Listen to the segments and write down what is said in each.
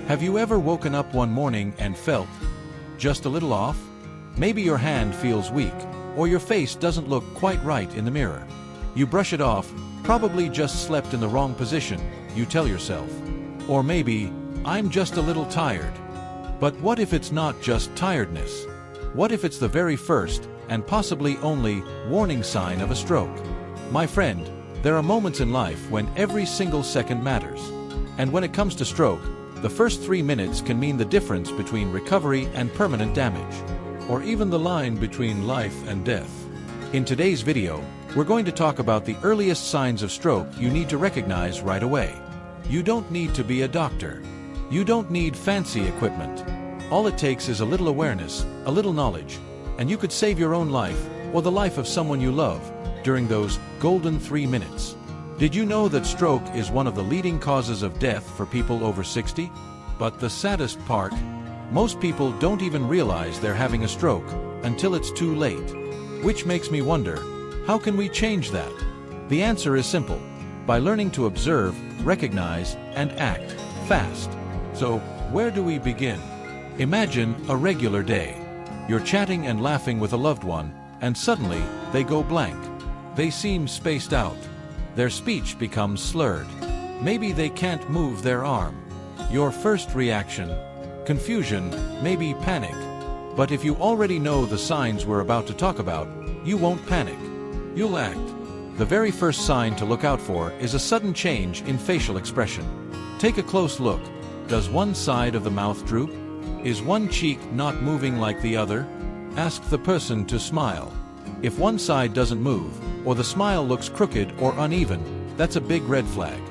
Have you ever woken up one morning and felt just a little off? Maybe your hand feels weak, or your face doesn't look quite right in the mirror. You brush it off, probably just slept in the wrong position, you tell yourself. Or maybe, I'm just a little tired. But what if it's not just tiredness? What if it's the very first, and possibly only, warning sign of a stroke? My friend, there are moments in life when every single second matters. And when it comes to stroke, the first 3 minutes can mean the difference between recovery and permanent damage, or even the line between life and death. In today's video, we're going to talk about the earliest signs of stroke you need to recognize right away. You don't need to be a doctor. You don't need fancy equipment. All it takes is a little awareness, a little knowledge, and you could save your own life, or the life of someone you love, during those golden 3 minutes. Did you know that stroke is one of the leading causes of death for people over 60? But the saddest part, most people don't even realize they're having a stroke until it's too late. Which makes me wonder, how can we change that? The answer is simple: by learning to observe, recognize, and act fast. So, where do we begin? Imagine a regular day. You're chatting and laughing with a loved one, and suddenly, they go blank. They seem spaced out. Their speech becomes slurred. Maybe they can't move their arm. Your first reaction? Confusion, maybe panic. But if you already know the signs we're about to talk about, you won't panic. You'll act. The very first sign to look out for is a sudden change in facial expression. Take a close look. Does one side of the mouth droop? Is one cheek not moving like the other? Ask the person to smile. If one side doesn't move, or the smile looks crooked or uneven, that's a big red flag.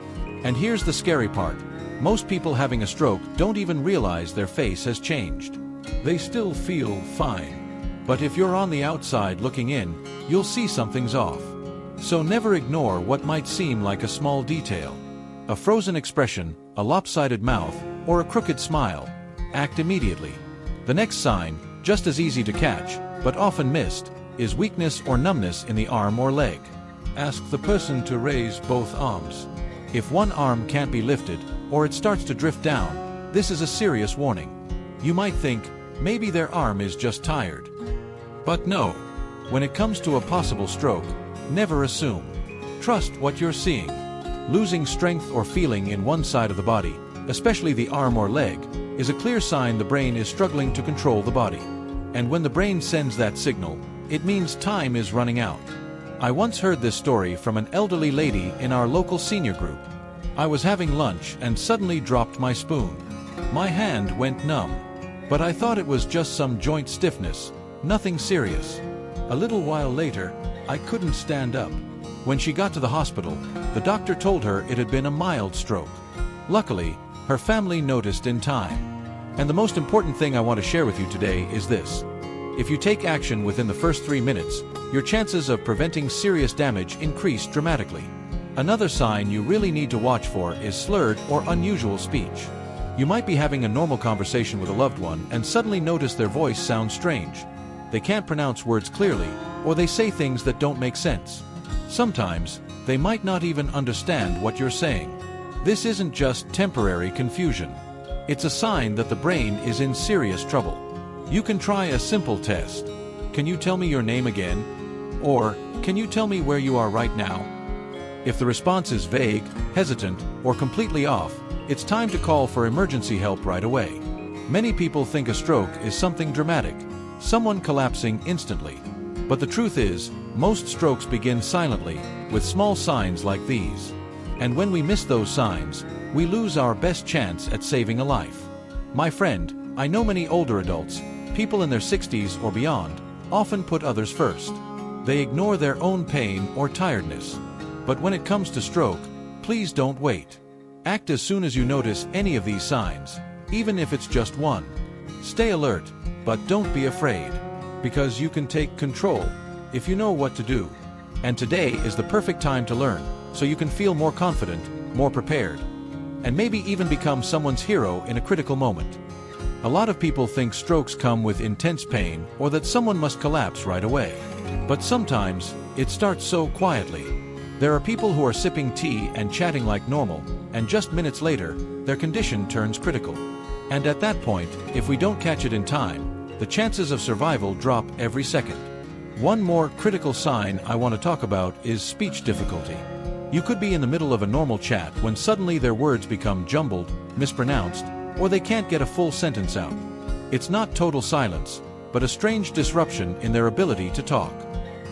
And here's the scary part. Most people having a stroke don't even realize their face has changed. They still feel fine. But if you're on the outside looking in, you'll see something's off. So never ignore what might seem like a small detail. A frozen expression, a lopsided mouth, or a crooked smile. Act immediately. The next sign, just as easy to catch, but often missed, is weakness or numbness in the arm or leg. Ask the person to raise both arms. If one arm can't be lifted, or it starts to drift down, this is a serious warning. You might think, maybe their arm is just tired. But no. When it comes to a possible stroke, never assume. Trust what you're seeing. Losing strength or feeling in one side of the body, especially the arm or leg, is a clear sign the brain is struggling to control the body. And when the brain sends that signal, it means time is running out. I once heard this story from an elderly lady in our local senior group. I was having lunch and suddenly dropped my spoon. My hand went numb. But I thought it was just some joint stiffness, nothing serious. A little while later, I couldn't stand up. When she got to the hospital, the doctor told her it had been a mild stroke. Luckily, her family noticed in time. And the most important thing I want to share with you today is this. If you take action within the first 3 minutes, your chances of preventing serious damage increase dramatically. Another sign you really need to watch for is slurred or unusual speech. You might be having a normal conversation with a loved one and suddenly notice their voice sounds strange. They can't pronounce words clearly, or they say things that don't make sense. Sometimes, they might not even understand what you're saying. This isn't just temporary confusion. It's a sign that the brain is in serious trouble. You can try a simple test. Can you tell me your name again? Or, can you tell me where you are right now? If the response is vague, hesitant, or completely off, it's time to call for emergency help right away. Many people think a stroke is something dramatic, someone collapsing instantly. But the truth is, most strokes begin silently, with small signs like these. And when we miss those signs, we lose our best chance at saving a life. My friend, I know many older adults, people in their 60s or beyond, often put others first. They ignore their own pain or tiredness. But when it comes to stroke, please don't wait. Act as soon as you notice any of these signs, even if it's just one. Stay alert, but don't be afraid. Because you can take control, if you know what to do. And today is the perfect time to learn, so you can feel more confident, more prepared, and maybe even become someone's hero in a critical moment. A lot of people think strokes come with intense pain or that someone must collapse right away. But sometimes, it starts so quietly. There are people who are sipping tea and chatting like normal, and just minutes later, their condition turns critical. And at that point, if we don't catch it in time, the chances of survival drop every second. One more critical sign I want to talk about is speech difficulty. You could be in the middle of a normal chat when suddenly their words become jumbled, mispronounced, or they can't get a full sentence out. It's not total silence, but a strange disruption in their ability to talk.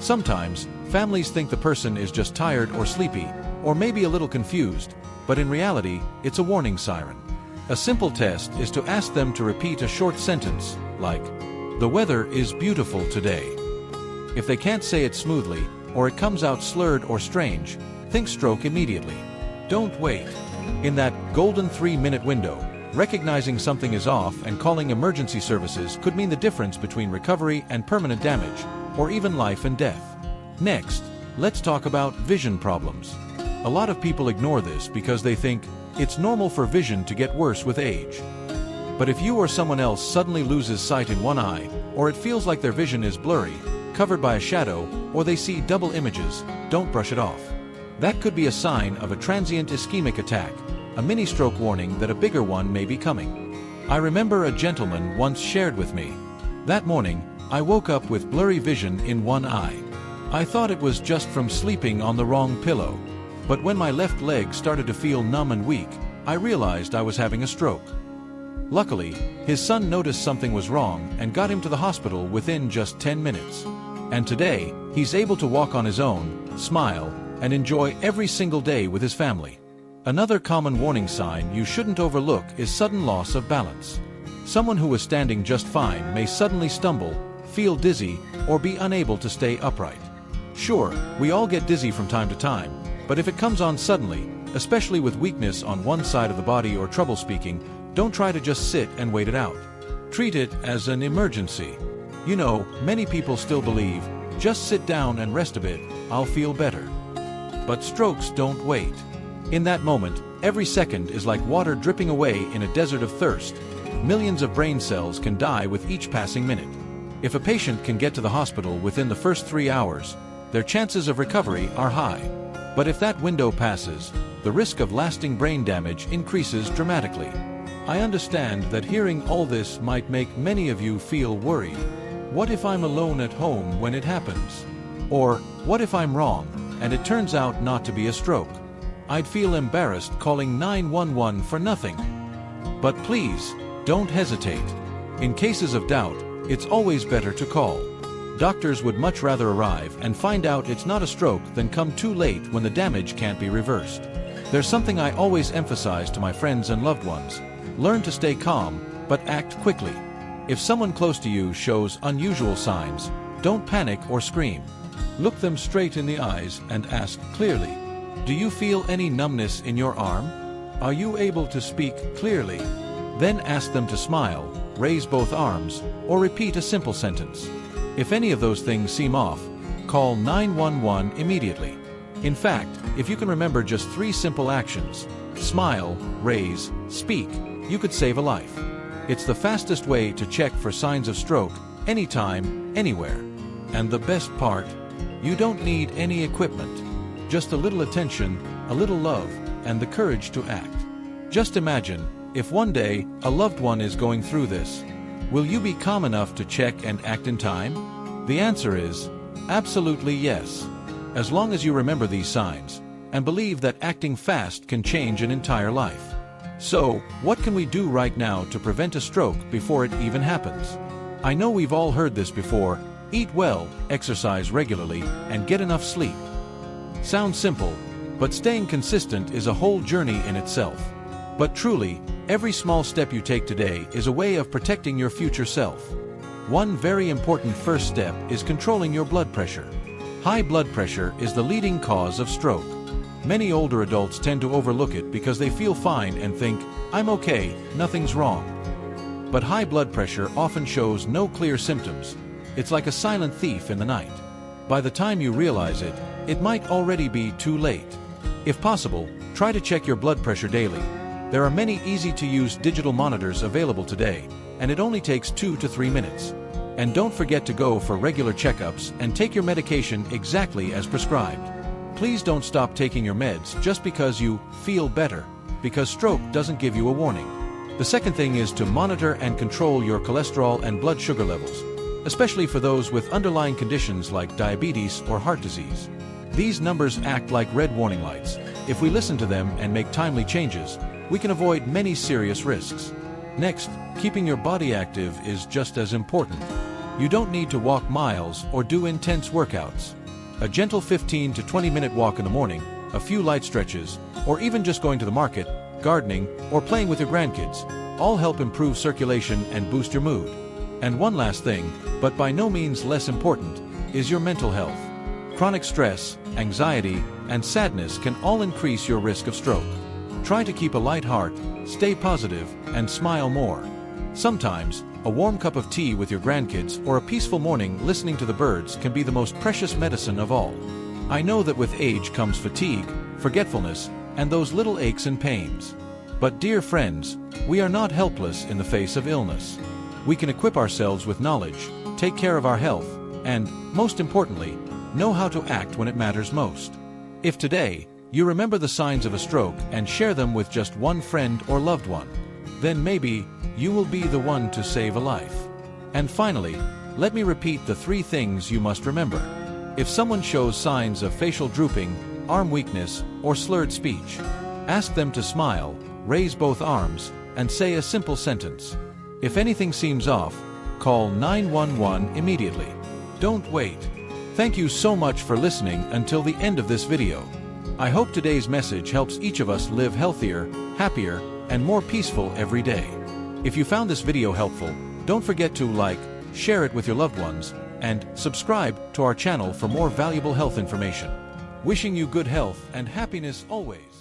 Sometimes, families think the person is just tired or sleepy, or maybe a little confused, but in reality, it's a warning siren. A simple test is to ask them to repeat a short sentence, like, "The weather is beautiful today." If they can't say it smoothly, or it comes out slurred or strange, think stroke immediately. Don't wait. In that golden 3-minute window, recognizing something is off and calling emergency services could mean the difference between recovery and permanent damage, or even life and death. Next, let's talk about vision problems. A lot of people ignore this because they think it's normal for vision to get worse with age. But if you or someone else suddenly loses sight in one eye, or it feels like their vision is blurry, covered by a shadow, or they see double images, don't brush it off. That could be a sign of a transient ischemic attack, a mini-stroke warning that a bigger one may be coming. I remember a gentleman once shared with me, "That morning, I woke up with blurry vision in one eye. I thought it was just from sleeping on the wrong pillow. But when my left leg started to feel numb and weak, I realized I was having a stroke." Luckily, his son noticed something was wrong and got him to the hospital within just 10 minutes. And today, he's able to walk on his own, smile, and enjoy every single day with his family. Another common warning sign you shouldn't overlook is sudden loss of balance. Someone who was standing just fine may suddenly stumble, feel dizzy, or be unable to stay upright. Sure, we all get dizzy from time to time, but if it comes on suddenly, especially with weakness on one side of the body or trouble speaking, don't try to just sit and wait it out. Treat it as an emergency. You know, many people still believe, "Just sit down and rest a bit, I'll feel better." But strokes don't wait. In that moment, every second is like water dripping away in a desert of thirst. Millions of brain cells can die with each passing minute. If a patient can get to the hospital within the first 3 hours, their chances of recovery are high. But if that window passes, the risk of lasting brain damage increases dramatically. I understand that hearing all this might make many of you feel worried. What if I'm alone at home when it happens? Or, what if I'm wrong, and it turns out not to be a stroke? I'd feel embarrassed calling 911 for nothing. But please, don't hesitate. In cases of doubt, it's always better to call. Doctors would much rather arrive and find out it's not a stroke than come too late when the damage can't be reversed. There's something I always emphasize to my friends and loved ones. Learn to stay calm, but act quickly. If someone close to you shows unusual signs, don't panic or scream. Look them straight in the eyes and ask clearly, "Do you feel any numbness in your arm? Are you able to speak clearly?" Then ask them to smile, raise both arms, or repeat a simple sentence. If any of those things seem off, call 911 immediately. In fact, if you can remember just 3 simple actions, smile, raise, speak, you could save a life. It's the fastest way to check for signs of stroke, anytime, anywhere. And the best part, you don't need any equipment. Just a little attention, a little love, and the courage to act. Just imagine, if one day, a loved one is going through this, will you be calm enough to check and act in time? The answer is, absolutely yes. As long as you remember these signs, and believe that acting fast can change an entire life. So, what can we do right now to prevent a stroke before it even happens? I know we've all heard this before: eat well, exercise regularly, and get enough sleep. Sounds simple, but staying consistent is a whole journey in itself. But truly, every small step you take today is a way of protecting your future self. One very important first step is controlling your blood pressure. High blood pressure is the leading cause of stroke. Many older adults tend to overlook it because they feel fine and think, "I'm okay, nothing's wrong." But high blood pressure often shows no clear symptoms. It's like a silent thief in the night. By the time you realize it, it might already be too late. If possible, try to check your blood pressure daily. There are many easy-to-use digital monitors available today, and it only takes 2 to 3 minutes. And don't forget to go for regular checkups and take your medication exactly as prescribed. Please don't stop taking your meds just because you feel better, because stroke doesn't give you a warning. The second thing is to monitor and control your cholesterol and blood sugar levels, especially for those with underlying conditions like diabetes or heart disease. These numbers act like red warning lights. If we listen to them and make timely changes, we can avoid many serious risks. Next, keeping your body active is just as important. You don't need to walk miles or do intense workouts. A gentle 15 to 20-minute walk in the morning, a few light stretches, or even just going to the market, gardening, or playing with your grandkids, all help improve circulation and boost your mood. And one last thing, but by no means less important, is your mental health. Chronic stress, anxiety, and sadness can all increase your risk of stroke. Try to keep a light heart, stay positive, and smile more. Sometimes, a warm cup of tea with your grandkids or a peaceful morning listening to the birds can be the most precious medicine of all. I know that with age comes fatigue, forgetfulness, and those little aches and pains. But dear friends, we are not helpless in the face of illness. We can equip ourselves with knowledge, take care of our health, and, most importantly, know how to act when it matters most. If today, you remember the signs of a stroke and share them with just one friend or loved one, then maybe you will be the one to save a life. And finally, let me repeat the 3 things you must remember. If someone shows signs of facial drooping, arm weakness, or slurred speech, ask them to smile, raise both arms, and say a simple sentence. If anything seems off, call 911 immediately. Don't wait. Thank you so much for listening until the end of this video. I hope today's message helps each of us live healthier, happier, and more peaceful every day. If you found this video helpful, don't forget to like, share it with your loved ones, and subscribe to our channel for more valuable health information. Wishing you good health and happiness always.